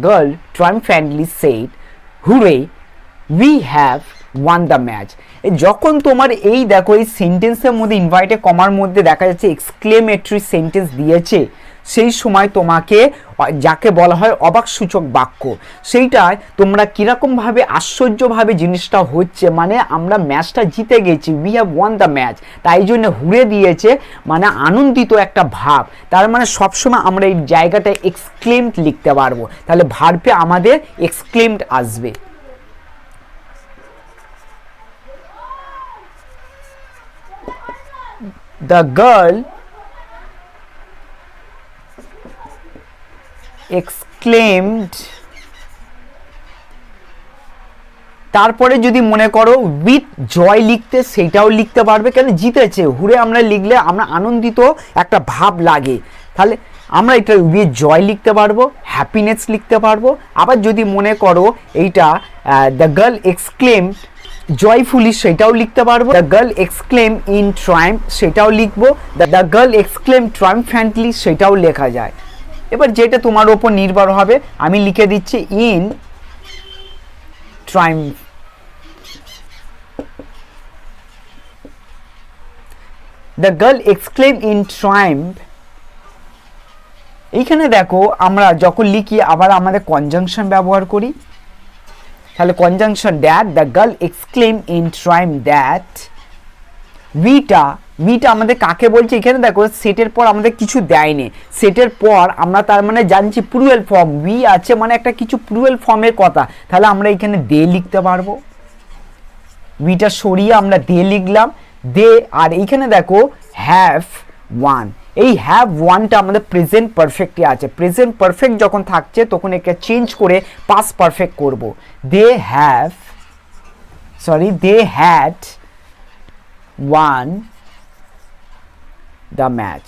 girl triumphantly said, "Hooray, we have won the match." যখন তোমার এই দেখো এই সেন্টেন্সের মধ্যে ইনভার্টেড কমার মধ্যে দেখা যাচ্ছে এক্সক্লেমেটরি সেন্টেন্স দিয়েছে, সেই সময় তোমাকে যাকে বলা হয় অবাকসূচক বাক্য, সেইটায় তোমরা কীরকমভাবে আশ্চর্যভাবে জিনিসটা হচ্ছে, মানে আমরা ম্যাচটা জিতে গেছি, we have one the match, তাই জন্য হুড়ে দিয়েছে, মানে আনন্দিত একটা ভাব। তার মানে সবসময় আমরা এই জায়গাটায় এক্সক্লেমড লিখতে পারবো, তাহলে ভার্বে আমাদের এক্সক্লেমড আসবে। The girl exclaimed, তারপরে যদি মনে করো উইথ জয় লিখতে, সেটাও লিখতে পারবে, কেন জিতেছে, হুড়ে আমরা লিখলে আমরা আনন্দিত একটা ভাব লাগে, তাহলে আমরা এটা উইথ জয় লিখতে পারবো, হ্যাপিনেস লিখতে পারবো। আবার যদি মনে করো এইটা দ্য গার্ল এক্সক্লেমড জয়ফুলি, সেটাও লিখতে পারবো। The girl exclaim in Triumf, সেটাও লিখবো। দ্য গার্ল এক্সক্লেম ট্রায়াম্ফ্যান্টলি, সেটাও লেখা যায়। এবার যেটা তোমার ওপর নির্ভর হবে, আমি লিখে দিচ্ছি in Triumf. The girl exclaim in Triumf, এইখানে দেখো আমরা যখন লিখি আবার আমাদের কনজাংশন ব্যবহার করি, তাহলে conjunction that, the girl exclaim in triumph that, উইটা আমাদের কাকে বলছে, এখানে দেখো সেটের পর আমাদের কিছু দেয়নি, সেটের পর আমরা তার মানে জানছি প্লুরাল ফর্ম, উই আছে মানে একটা কিছু প্লুরাল ফর্মের কথা, তাহলে আমরা এখানে দে লিখতে পারবো, উইটা সরিয়ে আমরা দে লিখলাম, দে। আর এইখানে দেখো হ্যাভ ওয়ান, এই হ্যাভ ওয়ানটা আমাদের প্রেজেন্ট পারফেক্টে আছে, প্রেজেন্ট পারফেক্ট যখন থাকছে তখন একে চেঞ্জ করে পাস্ট পারফেক্ট করব। They had won the match.